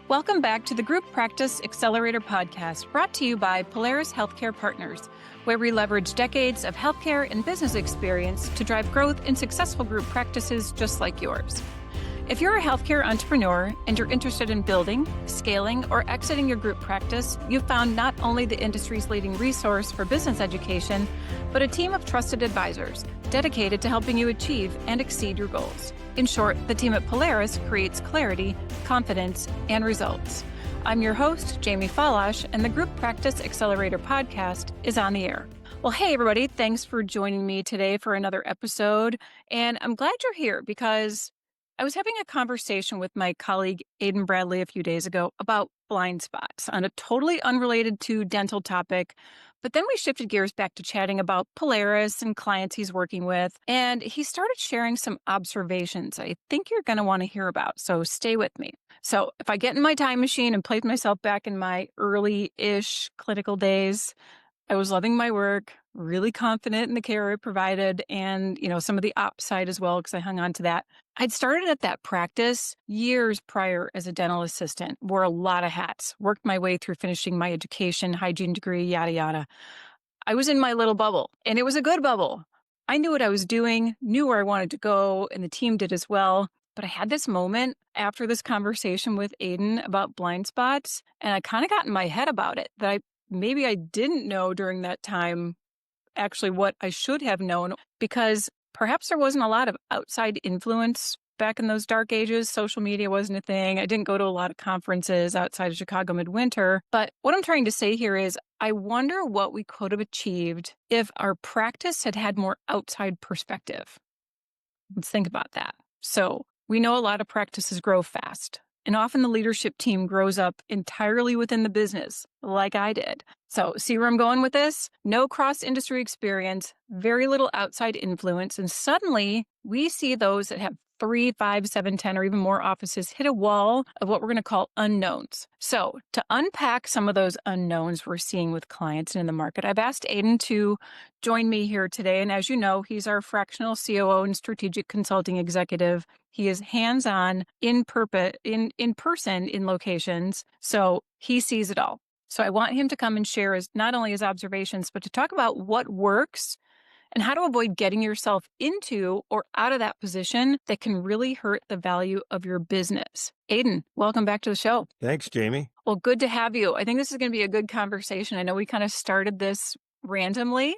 Welcome back to the Group Practice Accelerator podcast, brought to you by Polaris Healthcare Partners, where we leverage decades of healthcare and business experience to drive growth in successful group practices just like yours. If you're a healthcare entrepreneur and you're interested in building, scaling, or exiting your group practice, you've found not only the industry's leading resource for business education, but a team of trusted advisors dedicated to helping you achieve and exceed your goals. In short, the team at Polaris creates clarity, confidence, and results. I'm your host, Jamie Falash, and the Group Practice Accelerator podcast is on the air. Well, hey, everybody. Thanks for joining me today for another episode. And I'm glad you're here because I was having a conversation with my colleague, Adin Bradley, a few days ago about blind spots on a totally unrelated to dental topic. But then we shifted gears back to chatting about Polaris and clients he's working with. And he started sharing some observations I think you're going to want to hear about. So stay with me. So if I get in my time machine and place myself back in my early-ish clinical days, I was loving my work, really confident in the care I provided, and, some of the ops side as well, because I hung on to that. I'd started at that practice years prior as a dental assistant, wore a lot of hats, worked my way through finishing my education, hygiene degree, yada, yada. I was in my little bubble, and it was a good bubble. I knew what I was doing, knew where I wanted to go, and the team did as well. But I had this moment after this conversation with Adin about blind spots, and I kind of got in my head about it, that maybe I didn't know during that time actually what I should have known, because perhaps there wasn't a lot of outside influence back in those dark ages. Social media wasn't a thing. I didn't go to a lot of conferences outside of Chicago midwinter. But what I'm trying to say here is I wonder what we could have achieved if our practice had had more outside perspective. Let's think about that. So we know a lot of practices grow fast. And often the leadership team grows up entirely within the business, like I did. So see where I'm going with this? No cross-industry experience, very little outside influence. And suddenly we see those that have 3, 5, 7, 10, or even more offices hit a wall of what we're going to call unknowns. So to unpack some of those unknowns we're seeing with clients and in the market, I've asked Adin to join me here today. And as you know, he's our fractional COO and strategic consulting executive. He is hands-on, in person in locations. So he sees it all. So I want him to come and share not only his observations, but to talk about what works and how to avoid getting yourself into or out of that position that can really hurt the value of your business. Adin, welcome back to the show. Thanks, Jamie. Well, good to have you. I think this is going to be a good conversation. I know we kind of started this randomly,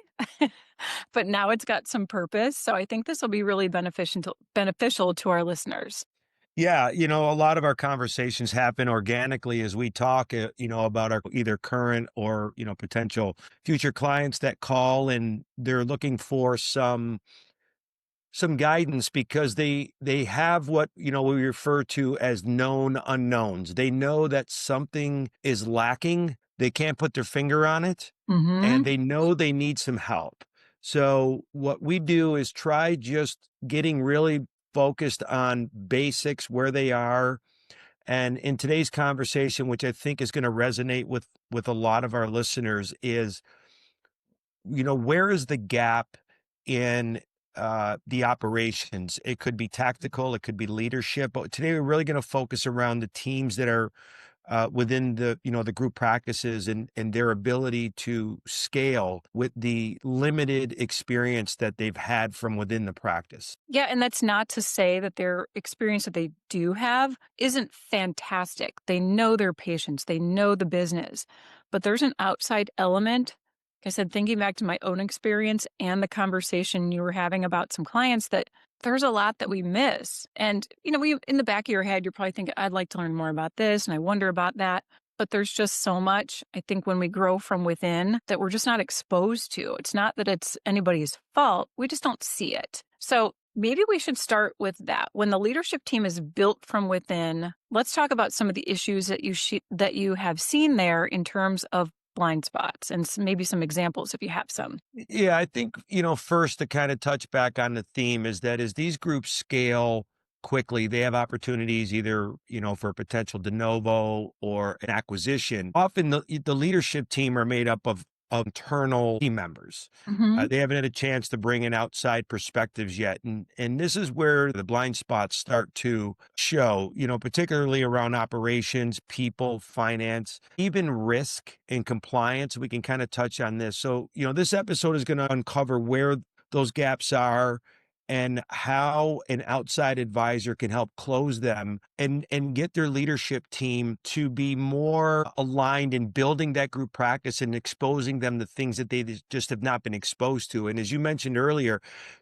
but now it's got some purpose. So I think this will be really beneficial to our listeners. Yeah, a lot of our conversations happen organically as we talk, about our either current or, potential future clients that call and they're looking for some guidance because they have what, we refer to as known unknowns. They know that something is lacking. They can't put their finger on it, and they know they need some help. So what we do is try just getting really focused on basics, where they are. And in today's conversation, which I think is going to resonate with a lot of our listeners, is, where is the gap in the operations? It could be tactical, it could be leadership, but today we're really going to focus around the teams that are within the, the group practices and their ability to scale with the limited experience that they've had from within the practice. Yeah, and that's not to say that their experience that they do have isn't fantastic. They know their patients, they know the business, but there's an outside element. Like I said, thinking back to my own experience and the conversation you were having about some clients, that there's a lot that we miss. And, we in the back of your head, you're probably thinking, I'd like to learn more about this, and I wonder about that. But there's just so much, I think, when we grow from within that we're just not exposed to. It's not that it's anybody's fault. We just don't see it. So maybe we should start with that. When the leadership team is built from within, let's talk about some of the issues that you have seen there in terms of blind spots and maybe some examples if you have some. Yeah, I think, first to kind of touch back on the theme is that as these groups scale quickly, they have opportunities either, for potential de novo or an acquisition. Often the leadership team are made up of of internal team members. Hmm. They haven't had a chance to bring in outside perspectives yet. And this is where the blind spots start to show, particularly around operations, people, finance, even risk and compliance. We can kind of touch on this. So, this episode is going to uncover where those gaps are and how an outside advisor can help close them and get their leadership team to be more aligned in building that group practice and exposing them to things that they just have not been exposed to. And as you mentioned earlier,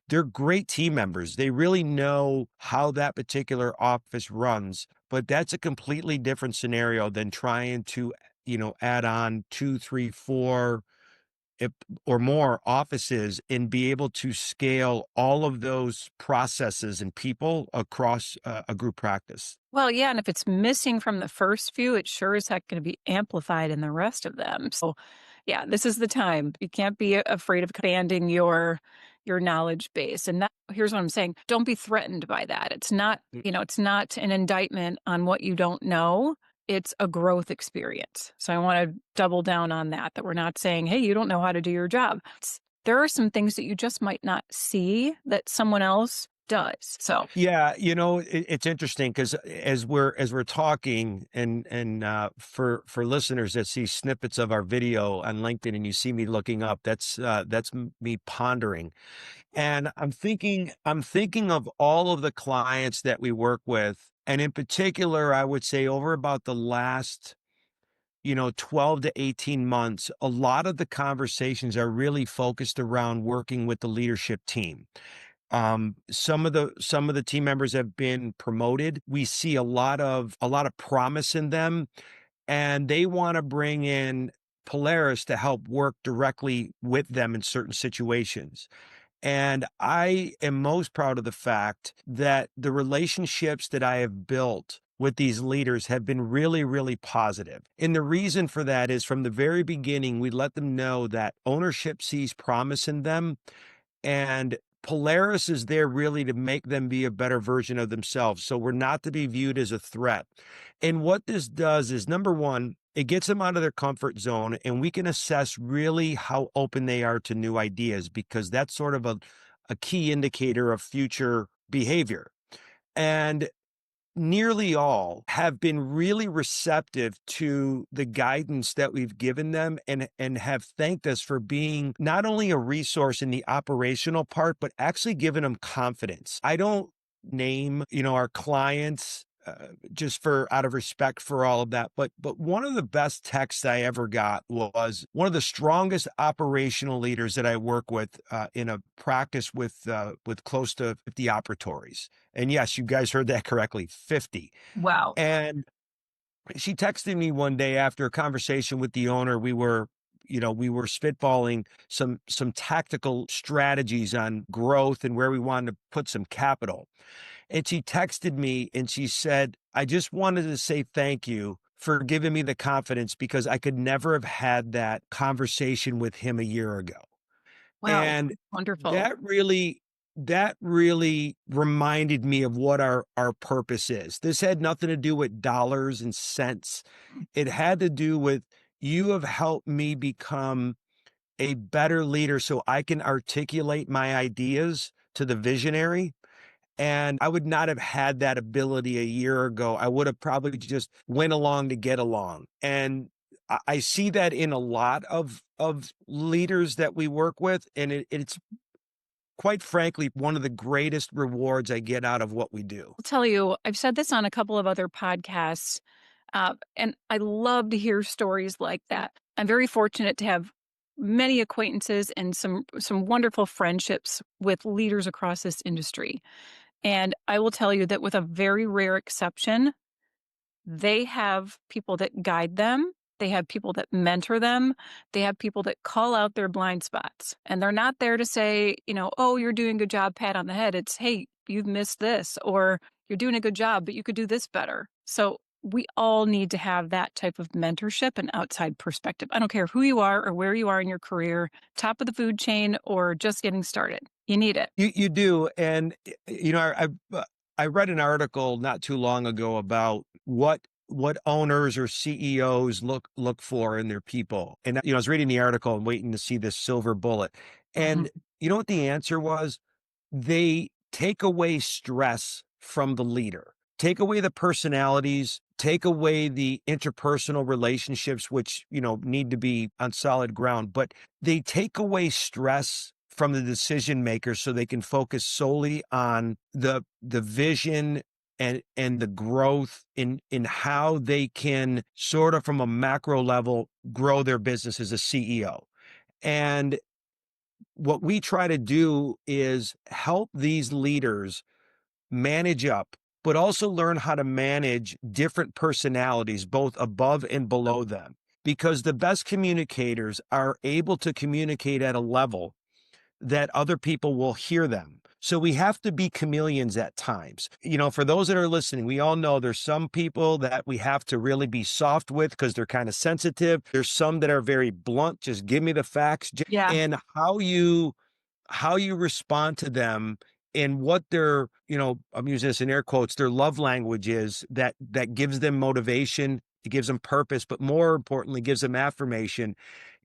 they're great team members. They really know how that particular office runs, but that's a completely different scenario than trying to, add on two, three, four if, or more offices and be able to scale all of those processes and people across a group practice. Well, yeah, and if it's missing from the first few, it sure is heck going to be amplified in the rest of them. So, yeah, this is the time. You can't be afraid of expanding your knowledge base. And here's what I'm saying: don't be threatened by that. It's not, it's not an indictment on what you don't know. It's a growth experience. So I want to double down on that. That we're not saying, "Hey, you don't know how to do your job." There are some things that you just might not see that someone else does. So Yeah, it's interesting because as we're talking, and for listeners that see snippets of our video on LinkedIn and you see me looking up, that's me pondering, and I'm thinking of all of the clients that we work with, and in particular, I would say over about the last 12 to 18 months, a lot of the conversations are really focused around working with the leadership team. Some of the team members have been promoted. We see a lot of promise in them, and they want to bring in Polaris to help work directly with them in certain situations. And I am most proud of the fact that the relationships that I have built with these leaders have been really, really positive. And the reason for that is from the very beginning, we let them know that ownership sees promise in them, and Polaris is there really to make them be a better version of themselves. So we're not to be viewed as a threat. And what this does is, number one, it gets them out of their comfort zone, and we can assess really how open they are to new ideas, because that's sort of a key indicator of future behavior. And nearly all have been really receptive to the guidance that we've given them, and have thanked us for being not only a resource in the operational part, but actually given them confidence. I don't name, our clients, just for out of respect for all of that. But one of the best texts I ever got was one of the strongest operational leaders that I work with in a practice with close to 50 operatories. And yes, you guys heard that correctly, 50. wow. And she texted me one day after a conversation with the owner. We were spitballing some tactical strategies on growth and where we wanted to put some capital. And she texted me and she said, "I just wanted to say thank you for giving me the confidence, because I could never have had that conversation with him a year ago." Wow. And Wonderful. that really reminded me of what our purpose is. This had nothing to do with dollars and cents. It had to do with, you have helped me become a better leader so I can articulate my ideas to the visionary, and I would not have had that ability a year ago. I would have probably just went along to get along. And I see that in a lot of leaders that we work with. And it's quite frankly one of the greatest rewards I get out of what we do. I'll tell you, I've said this on a couple of other podcasts, and I love to hear stories like that. I'm very fortunate to have many acquaintances and some wonderful friendships with leaders across this industry. And I will tell you that with a very rare exception, they have people that guide them. They have people that mentor them. They have people that call out their blind spots. And they're not there to say, "Oh, you're doing a good job, pat on the head." It's, "Hey, you've missed this," or "You're doing a good job, but you could do this better." So we all need to have that type of mentorship and outside perspective. I don't care who you are or where you are in your career, top of the food chain or just getting started. You need it. You do. And I read an article not too long ago about what what owners or CEOs look for in their people. And I was reading the article and waiting to see this silver bullet. Mhm. And you know what the answer was? They take away stress from the leader, take away the personalities, take away the interpersonal relationships, which, need to be on solid ground, but they take away stress from the decision makers so they can focus solely on the vision and the growth in how they can sort of from a macro level grow their business as a CEO. And what we try to do is help these leaders manage up, but also learn how to manage different personalities, both above and below them. Because the best communicators are able to communicate at a level that other people will hear them. So we have to be chameleons at times. For those that are listening, we all know there's some people that we have to really be soft with because they're kind of sensitive. There's some that are very blunt, just give me the facts. Yeah. And how you respond to them and what their, I'm using this in air quotes, their love language is that gives them motivation, it gives them purpose, but more importantly, gives them affirmation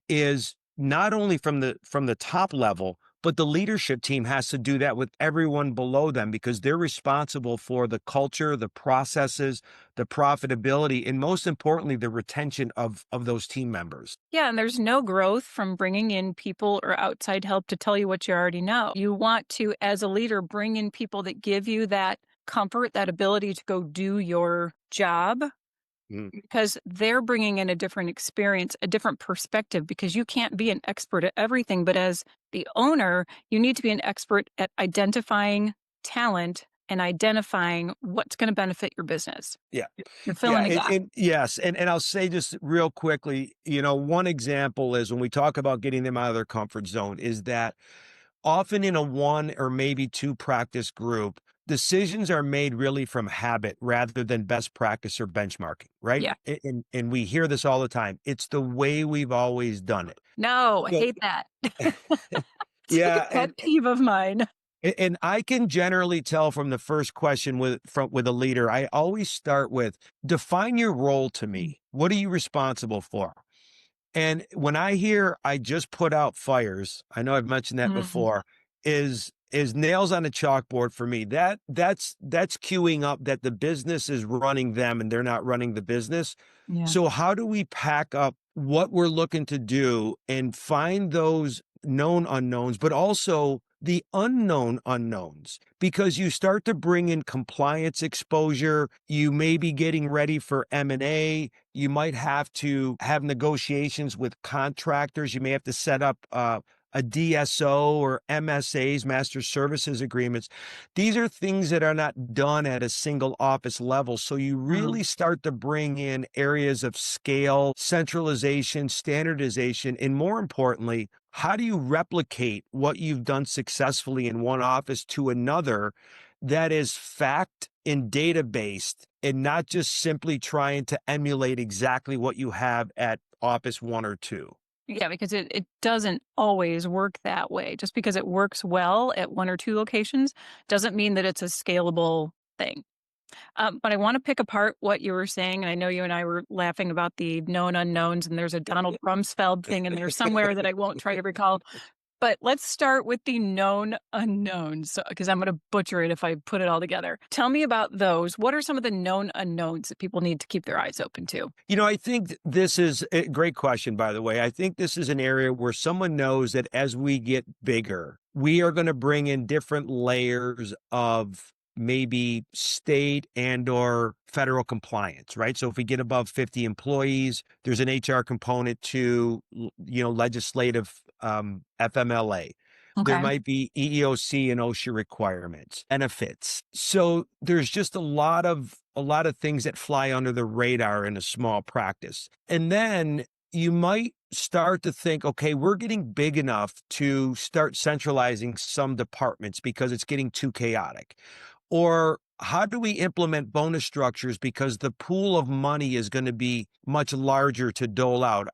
is not only from the top level, but the leadership team has to do that with everyone below them because they're responsible for the culture, the processes, the profitability, and most importantly, the retention of those team members. Yeah, and there's no growth from bringing in people or outside help to tell you what you already know. You want to, as a leader, bring in people that give you that comfort, that ability to go do your job Mm. because they're bringing in a different experience, a different perspective, because you can't be an expert at everything. But as the owner, you need to be an expert at identifying talent and identifying what's going to benefit your business. Yeah. You're Yeah, filling the gap. and yes, and I'll say just real quickly, one example is when we talk about getting them out of their comfort zone is that often in a one or maybe two practice group, decisions are made really from habit rather than best practice or benchmarking, right? Yeah. And we hear this all the time. It's the way we've always done it. No, I So, hate that. It's like a yeah, pet peeve of mine. and I can generally tell from the first question with a leader, I always start with define your role to me. What are you responsible for? And when I hear I just put out fires, I know I've mentioned that Mhm. before, is nails on a chalkboard for me. That's queuing up that the business is running them and they're not running the business. Yeah. So how do we pack up what we're looking to do and find those known unknowns, but also the unknown unknowns? Because you start to bring in compliance exposure, you may be getting ready for M&A, you might have to have negotiations with contractors, you may have to set up a DSO or MSAs, master services agreements. These are things that are not done at a single office level. So you No. really start to bring in areas of scale, centralization, standardization, and more importantly, how do you replicate what you've done successfully in one office to another that is fact and data based and not just simply trying to emulate exactly what you have at office one or two? Yeah, because it doesn't always work that way. Just because it works well at one or two locations doesn't mean that it's a scalable thing. But I want to pick apart what you were saying. And I know you and I were laughing about the known unknowns, and there's a Donald Rumsfeld thing in there somewhere that I won't try to recall. But let's start with the known unknowns, because I'm going to butcher it if I put it all together. Tell me about those. What are some of the known unknowns that people need to keep their eyes open to? I think this is a great question, by the way. I think this is an area where someone knows that as we get bigger, we are going to bring in different layers of maybe state and or federal compliance, right? So if we get above 50 employees, there's an HR component to, legislative FMLA. There Okay. might be EEOC and OSHA requirements, benefits. So there's just a lot of things that fly under the radar in a small practice. And then you might start to think, okay, we're getting big enough to start centralizing some departments because it's getting too chaotic. Or how do we implement bonus structures because the pool of money is going to be much larger to dole out?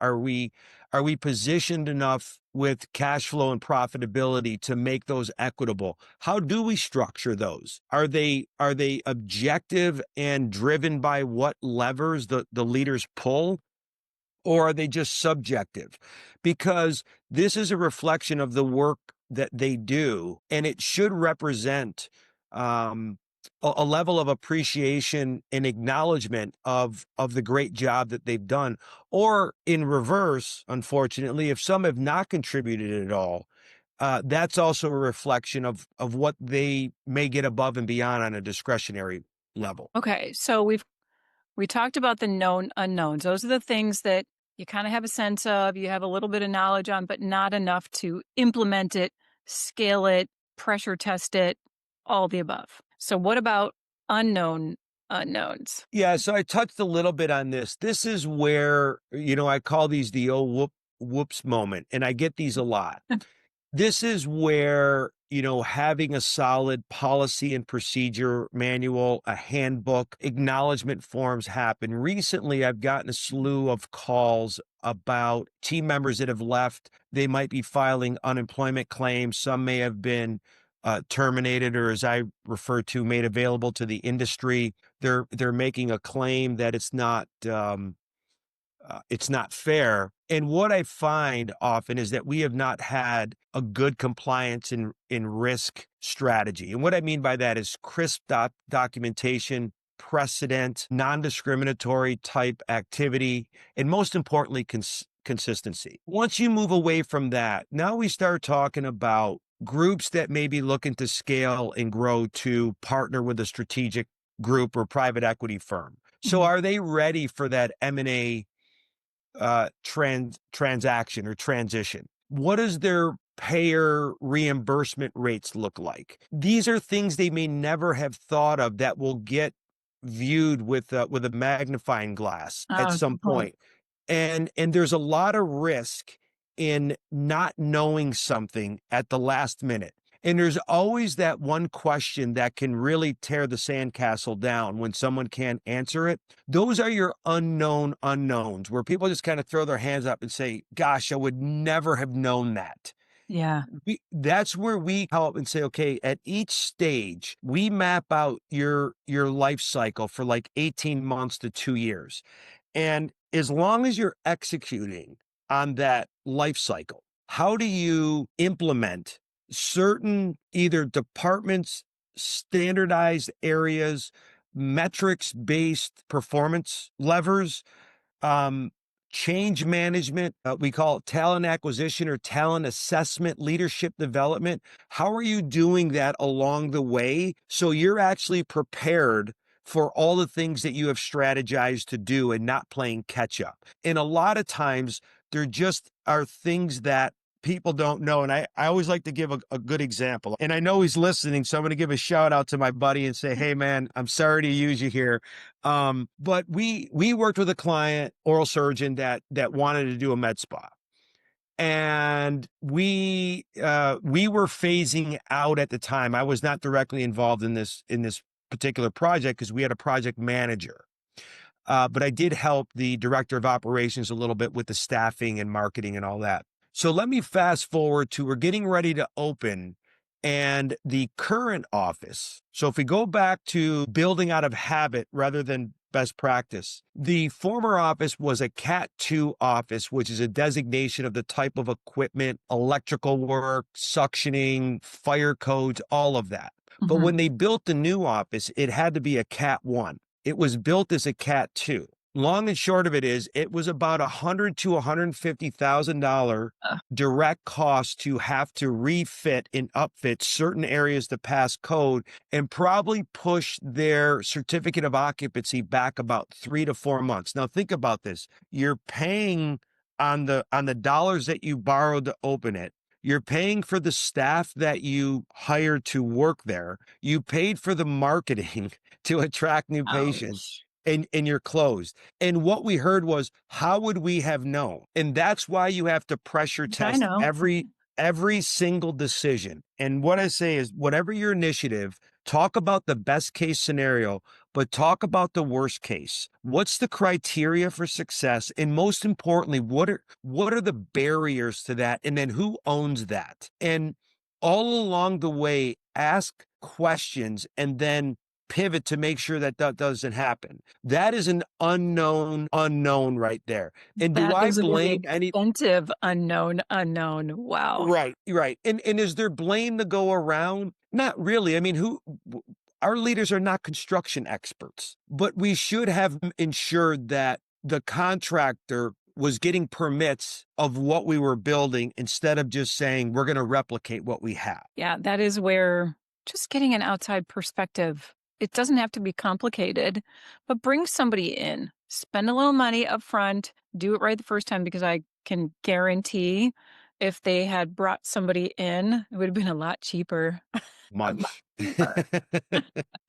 Are we positioned enough with cash flow and profitability to make those equitable? How do we structure those? Are they objective and driven by what levers the leaders pull? Or are they just subjective? Because this is a reflection of the work that they do, and it should represent um, a level of appreciation and acknowledgement of the great job that they've done. Or in reverse, unfortunately, if some have not contributed at all, that's also a reflection of what they may get above and beyond on a discretionary level. Okay, so we talked about the known unknowns. Those are the things that you kind of have a sense of, you have a little bit of knowledge on, but not enough to implement it, scale it, pressure test it, all the above. So what about unknown unknowns? Yeah, so I touched a little bit on this. This is where, I call these the whoops moment, and I get these a lot. This is where, having a solid policy and procedure manual, a handbook, acknowledgement forms happen. Recently, I've gotten a slew of calls about team members that have left. They might be filing unemployment claims. Some may have been terminated, or as I refer to, made available to the industry. They're making a claim that it's not fair. And what I find often is that we have not had a good compliance in risk strategy. And what I mean by that is crisp documentation, precedent, non-discriminatory type activity, and most importantly, consistency. Once you move away from that, now we start talking about groups that may be looking to scale and grow to partner with a strategic group or private equity firm. So Mhm. are they ready for that M&A transaction or transition? What does their payer reimbursement rates look like? These are things they may never have thought of that will get viewed with a magnifying glass at Oh, some good point. point. And there's a lot of risk in not knowing something at the last minute. And there's always that one question that can really tear the sandcastle down when someone can't answer it. Those are your unknown unknowns, where people just kind of throw their hands up and say, gosh, I would never have known that. Yeah. That's where we help and say, okay, at each stage, we map out your life cycle for like 18 months to 2 years. And as long as you're executing on that life cycle, how do you implement certain either departments, standardized areas, metrics based performance levers, um, change management, we call it talent acquisition or talent assessment, leadership development? How are you doing that along the way so you're actually prepared for all the things that you have strategized to do and not playing catch up? And a lot of times there just are things that people don't know. And I always like to give a good example. And I know he's listening, so I'm going to give a shout out to my buddy and say, hey, man, I'm sorry to use you here. But we worked with a client, oral surgeon, that wanted to do a med spa. And we were phasing out at the time. I was not directly involved in this particular project because we had a project manager. But I did help the director of operations a little bit with the staffing and marketing and all that. So let me fast forward to we're getting ready to open and the current office. So if we go back to building out of habit rather than best practice, the former office was a Cat 2 office, which is a designation of the type of equipment, electrical work, suctioning, fire codes, all of that. But Mhm. when they built the new office, it had to be a Cat 1. It was built as a Cat 2. Long and short of it is, it was about $100,000 to $150,000 Uh, direct cost to have to refit and upfit certain areas to pass code and probably push their certificate of occupancy back about 3 to 4 months. Now think about this. You're paying on the dollars that you borrowed to open it. You're paying for the staff that you hired to work there. You paid for the marketing to attract new patients, ouch. and you're closed. And what we heard was, how would we have known? And that's why you have to pressure I test know. every single decision. And what I say is, whatever your initiative, Talk about the best case scenario, but talk about the worst case. What's the criteria for success? And most importantly, what are the barriers to that? And then who owns that? And all along the way, ask questions and then pivot to make sure that that doesn't happen. That is an unknown right there. And do That I is a very blame any expensive unknown. Wow. Right, right. And is there blame to go around? Not really. I mean, our leaders are not construction experts, but we should have ensured that the contractor was getting permits of what we were building instead of just saying we're going to replicate what we have. Yeah, that is where just getting an outside perspective, it doesn't have to be complicated, but bring somebody in. Spend a little money up front, do it right the first time, because I can guarantee if they had brought somebody in, it would have been a lot cheaper. A lot Much. cheaper.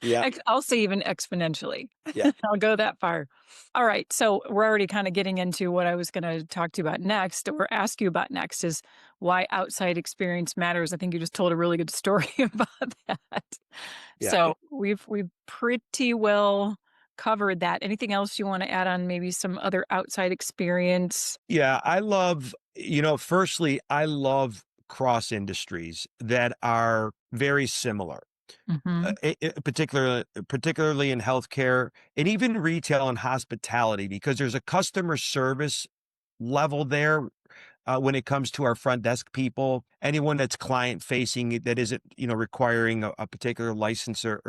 Yeah, I'll say even exponentially. yeah, I'll go that far. All right. So we're already kind of getting into what I was going to talk to you about next, or ask you about next, is why outside experience matters. I think you just told a really good story about that. yeah. So we've pretty well covered that. Anything else you want to add on? Maybe some other outside experience? Yeah, I love, firstly, I love cross industries that are very similar. Hmm. Particularly in healthcare and even retail and hospitality, because there's a customer service level there when it comes to our front desk people, anyone that's client facing that isn't, requiring a particular license or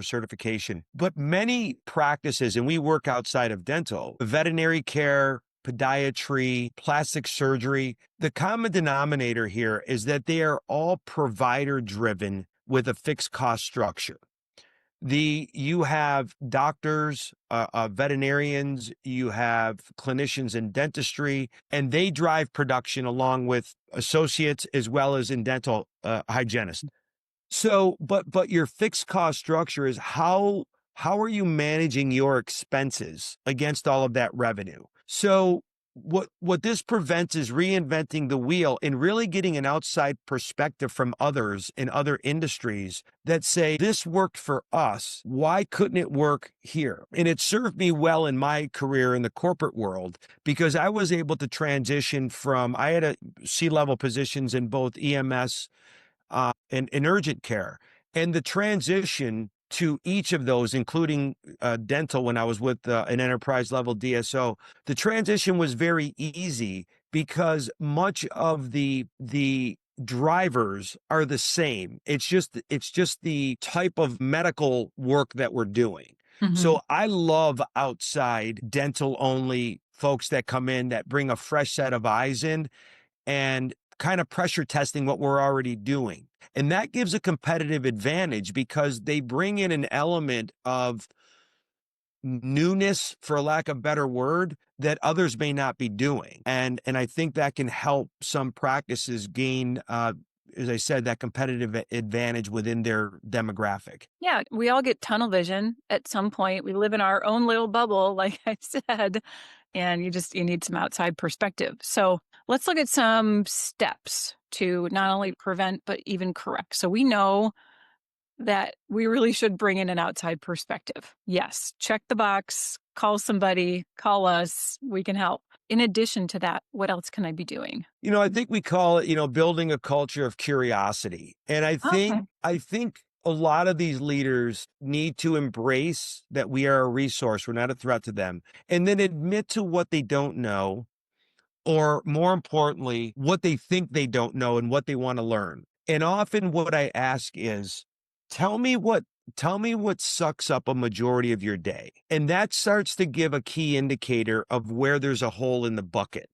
certification. But many practices, and we work outside of dental, veterinary care, podiatry, plastic surgery, the common denominator here is that they are all provider driven with a fixed cost structure. You have doctors, veterinarians, you have clinicians in dentistry, and they drive production along with associates as well as in dental hygienists. So, but your fixed cost structure is how are you managing your expenses against all of that revenue? So what this prevents is reinventing the wheel and really getting an outside perspective from others in other industries that say, this worked for us. Why couldn't it work here? And it served me well in my career in the corporate world because I was able to transition I had C-level positions in both EMS and urgent care. And the transition to each of those, including dental when I was with an enterprise level DSO, the transition was very easy because much of the drivers are the same. It's just the type of medical work that we're doing. Hmm. So I love outside dental only folks that come in that bring a fresh set of eyes in and kind of pressure testing what we're already doing. And that gives a competitive advantage because they bring in an element of newness, for lack of a better word, that others may not be doing. And I think that can help some practices gain, as I said, that competitive advantage within their demographic. Yeah, we all get tunnel vision at some point. We live in our own little bubble, like I said, and you need some outside perspective. So let's look at some steps to not only prevent, but even correct. So we know that we really should bring in an outside perspective. Yes, check the box, call somebody, call us, we can help. In addition to that, what else can I be doing? I think we call it, building a culture of curiosity. And I Okay. think I think a lot of these leaders need to embrace that we are a resource, we're not a threat to them, and then admit to what they don't know, or more importantly, what they think they don't know and what they want to learn. And often what I ask is, tell me what sucks up a majority of your day. And that starts to give a key indicator of where there's a hole in the bucket.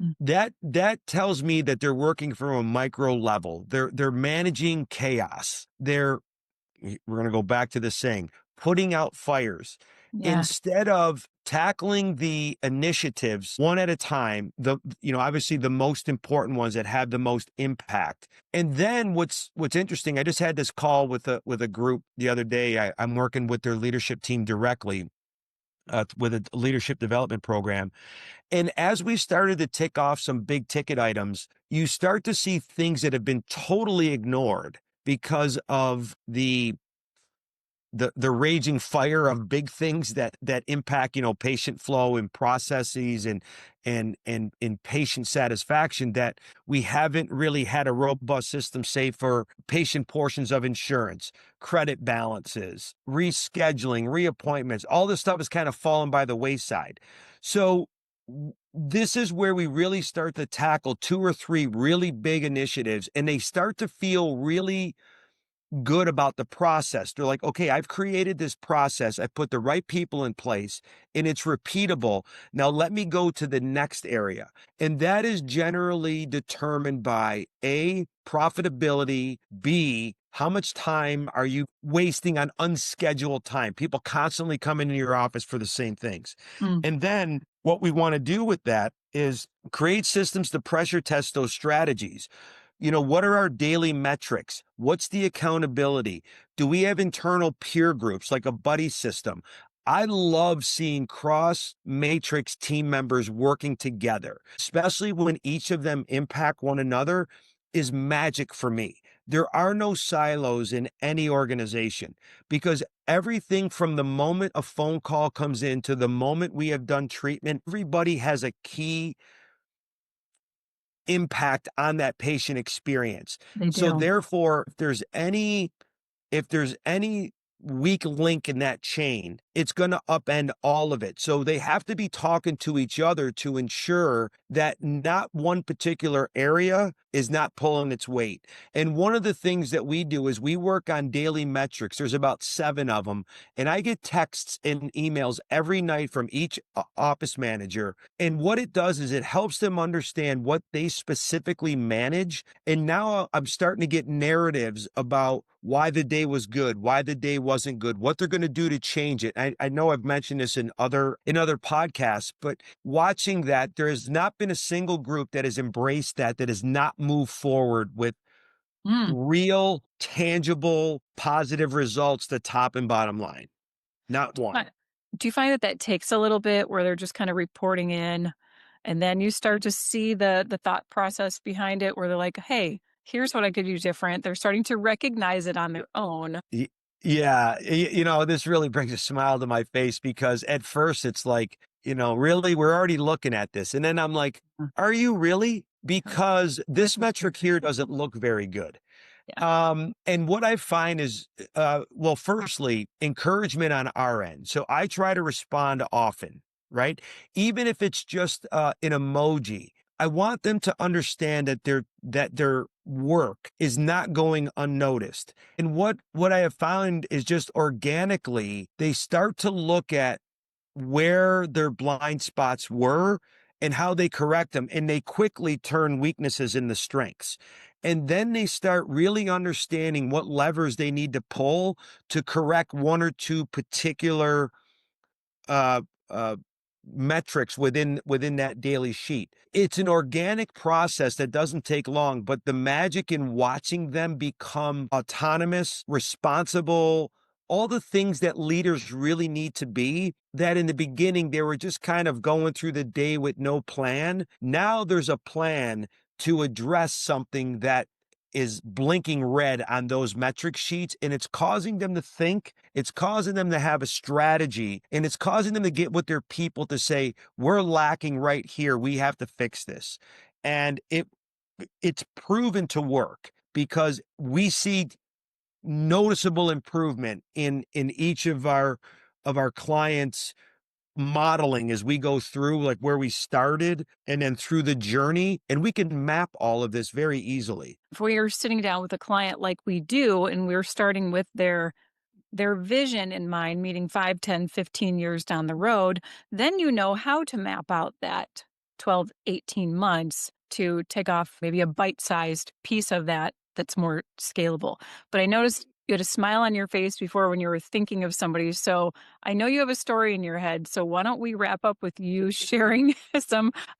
Mm. That tells me that they're working from a micro level. They're managing chaos. We're going to go back to the saying, putting out fires Yeah. instead of tackling the initiatives one at a time, obviously the most important ones that have the most impact. And then what's interesting, I just had this call with a group the other day. I'm working with their leadership team directly with a leadership development program. And as we started to tick off some big ticket items, you start to see things that have been totally ignored because of the the raging fire of big things that impact, patient flow and processes and patient satisfaction, that we haven't really had a robust system, say, for patient portions of insurance, credit balances, rescheduling, reappointments. All this stuff has kind of fallen by the wayside. So this is where we really start to tackle 2 or 3 really big initiatives, and they start to feel really good about the process. They're like, okay, I've created this process. I put the right people in place and it's repeatable. Now let me go to the next area. And that is generally determined by A, profitability, B, how much time are you wasting on unscheduled time? People constantly come into your office for the same things. Mm. And then what we want to do with that is create systems to pressure test those strategies. What are our daily metrics? What's the accountability? Do we have internal peer groups like a buddy system? I love seeing cross matrix team members working together, especially when each of them impact one another, is magic for me. There are no silos in any organization, because everything from the moment a phone call comes in to the moment we have done treatment, everybody has a key impact on that patient experience. They So do. therefore, if there's any weak link in that chain, it's going to upend all of it. So they have to be talking to each other to ensure that not one particular area is not pulling its weight. And one of the things that we do is we work on daily metrics. There's about 7 of them. And I get texts and emails every night from each office manager. And what it does is it helps them understand what they specifically manage. And now I'm starting to get narratives about why the day was good, why the day wasn't good, what they're going to do to change it. I know I've mentioned this in other podcasts, but watching that, there has not been a single group that has embraced that has not moved forward with Mm. real, tangible, positive results, the top and bottom line. Not one. But do you find that that takes a little bit where they're just kind of reporting in, and then you start to see the thought process behind it where they're like, "Hey, here's what I could do different." They're starting to recognize it on their own. Y- Yeah, this really brings a smile to my face, because at first it's like, really, we're already looking at this. And then I'm like, Mm. are you really? Because this metric here doesn't look very good. Yeah. And what I find is, well, firstly, encouragement on our end. So I try to respond often, right? Even if it's just an emoji. I want them to understand that their work is not going unnoticed. And what I have found is, just organically, they start to look at where their blind spots were and how they correct them. And they quickly turn weaknesses into strengths. And then they start really understanding what levers they need to pull to correct 1 or 2 particular uh, uh, metrics within that daily sheet. It's an organic process that doesn't take long, but the magic in watching them become autonomous, responsible, all the things that leaders really need to be, that in the beginning they were just kind of going through the day with no plan. Now there's a plan to address something that is blinking red on those metric sheets, and it's causing them to think, it's causing them to have a strategy, and it's causing them to get with their people to say, we're lacking right here, we have to fix this. And it's proven to work, because we see noticeable improvement in each of our clients' modeling as we go through, like where we started and then through the journey, and we can map all of this very easily. If we are sitting down with a client like we do, and we're starting with their vision in mind, meaning 5, 10, 15 years down the road, then you know how to map out that 12, 18 months to take off maybe a bite-sized piece of that that's more scalable. But I noticed you had a smile on your face before when you were thinking of somebody. So I know you have a story in your head. So why don't we wrap up with you sharing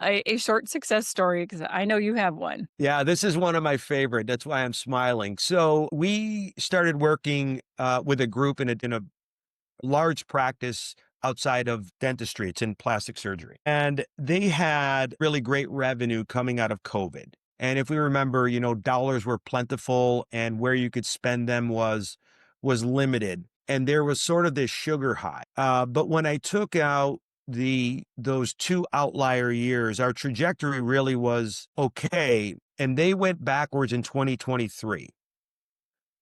a short success story? Because I know you have one. Yeah, this is one of my favorite. That's why I'm smiling. So we started working with a group in a large practice outside of dentistry. It's in plastic surgery. And they had really great revenue coming out of COVID. And if we remember, dollars were plentiful and where you could spend them was limited. and there was sort of this sugar high. But when I took out those 2 outlier years, our trajectory really was okay, and they went backwards in 2023.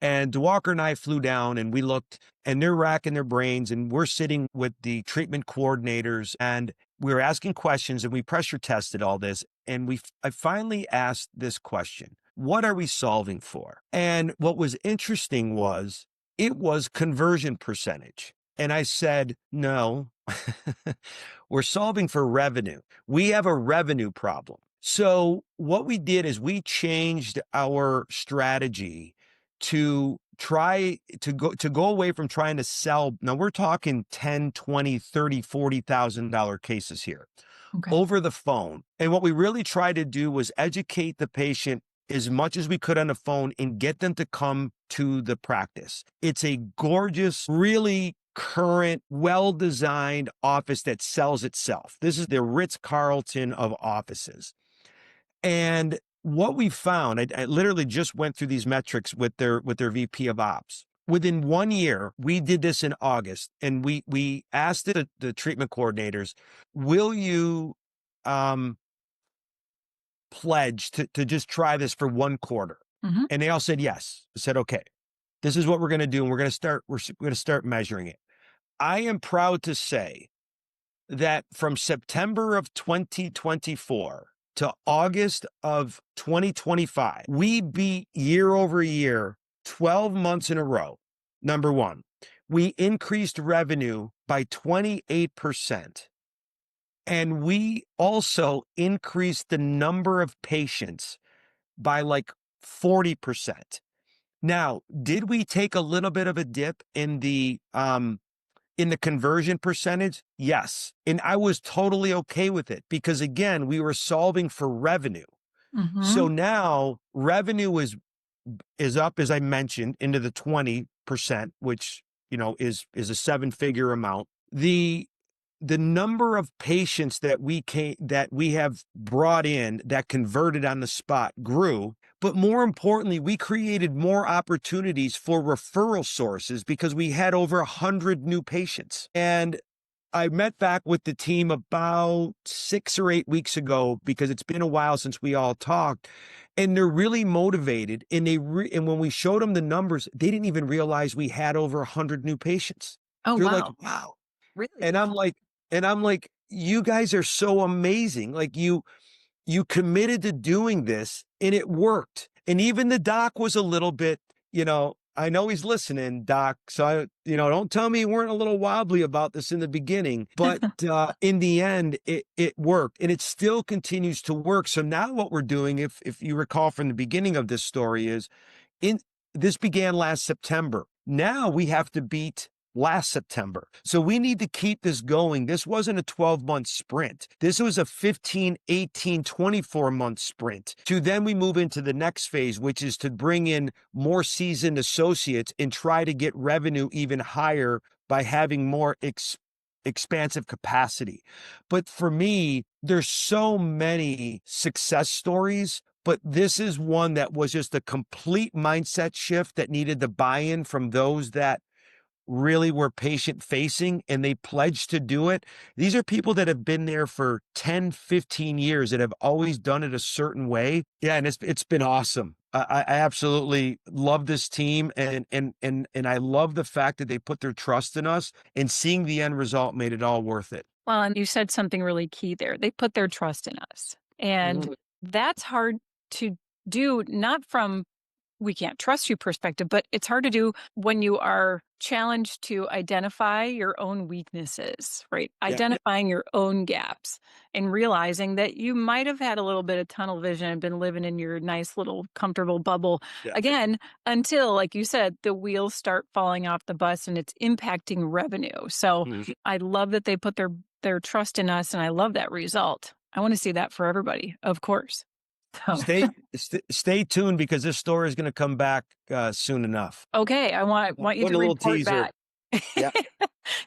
And Walker and I flew down and we looked, and they're racking their brains, and we're sitting with the treatment coordinators, and we were asking questions, and we pressure tested all this. And I finally asked this question: what are we solving for? And what was interesting was it was conversion percentage. And I said, no, we're solving for revenue. We have a revenue problem. So what we did is we changed our strategy to try to go away from trying to sell. Now we're talking 10, 20, 30, $40,000 cases here over the phone. And what we really tried to do was educate the patient as much as we could on the phone and get them to come to the practice. It's a gorgeous, really current, well-designed office that sells itself. This is the Ritz-Carlton of offices. And what we found, I literally just went through these metrics with their VP of Ops. Within 1 year, we did this in August, and we asked the treatment coordinators, will you pledge to just try this for 1 quarter? Mm-hmm. And they all said yes. I said, okay, this is what we're going to do, and we're going to start measuring it. I am proud to say that from September of 2024 to August of 2025, we beat year over year, 12 months in a row. Number one, we increased revenue by 28%. And we also increased the number of patients by like 40%. Now, did we take a little bit of a dip in the conversion percentage? Yes. And I was totally okay with it because, again, we were solving for revenue. Mm-hmm. So now revenue is up, as I mentioned, into the 20%, which, is a 7-figure amount. The number of patients that we have brought in that converted on the spot grew. But more importantly, we created more opportunities for referral sources because we had over 100 new patients. And I met back with the team about 6 or 8 weeks ago because it's been a while since we all talked, and they're really motivated. And and when we showed them the numbers, they didn't even realize we had over 100 new patients. Oh, they're wow. like, wow. Really? And I'm like, you guys are so amazing. Like you committed to doing this and it worked. And even the doc was a little bit, I know he's listening, Doc. So don't tell me you weren't a little wobbly about this in the beginning, but in the end, it worked, and it still continues to work. So now what we're doing, if you recall from the beginning of this story, is this began last September. Now we have to beat last September. So we need to keep this going. This wasn't a 12-month sprint. This was a 15, 18, 24-month sprint. Then we move into the next phase, which is to bring in more seasoned associates and try to get revenue even higher by having more expansive capacity. But for me, there's so many success stories, but this is one that was just a complete mindset shift that needed the buy-in from those that really were patient facing and they pledged to do it. These are people that have been there for 10, 15 years that have always done it a certain way. Yeah. And it's been awesome. I absolutely love this team, and I love the fact that they put their trust in us, and seeing the end result made it all worth it. Well, and you said something really key there. They put their trust in us. And that's hard to do, not from we can't trust you perspective, but it's hard to do when you are challenged to identify your own weaknesses, right? Yeah. Identifying your own gaps and realizing that you might have had a little bit of tunnel vision and been living in your nice little comfortable bubble again, until, like you said, the wheels start falling off the bus and it's impacting revenue. So I love that they put their trust in us, and I love that result. I want to see that for everybody, of course. So. Stay tuned, because this story is going to come back soon enough. Okay, I want you to report back. Yeah.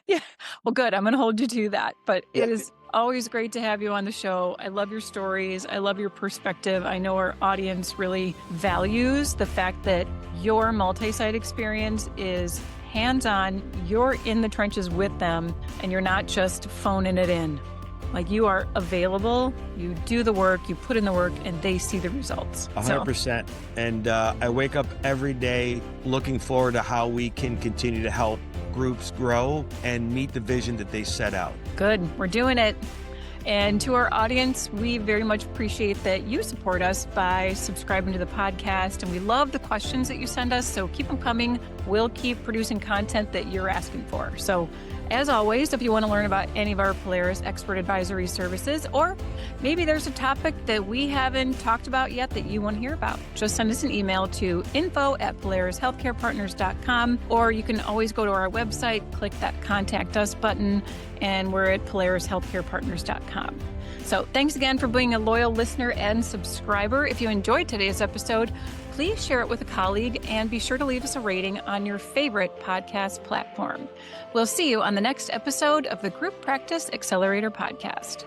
Yeah. Well, good. I'm going to hold you to that. But it is always great to have you on the show. I love your stories. I love your perspective. I know our audience really values the fact that your multi-site experience is hands-on, you're in the trenches with them, and you're not just phoning it in. Like, you are available, you do the work, you put in the work, and they see the results. 100%. And I wake up every day looking forward to how we can continue to help groups grow and meet the vision that they set out. Good. We're doing it. And to our audience, we very much appreciate that you support us by subscribing to the podcast. And we love the questions that you send us, so keep them coming. We'll keep producing content that you're asking for. So as always, if you want to learn about any of our Polaris expert advisory services, or maybe there's a topic that we haven't talked about yet that you want to hear about, just send us an email to info@polarishealthcarepartners.com, or you can always go to our website, click that Contact Us button, and we're at polarishealthcarepartners.com. So thanks again for being a loyal listener and subscriber. If you enjoyed today's episode, please share it with a colleague and be sure to leave us a rating on your favorite podcast platform. We'll see you on the next episode of the Group Practice Accelerator Podcast.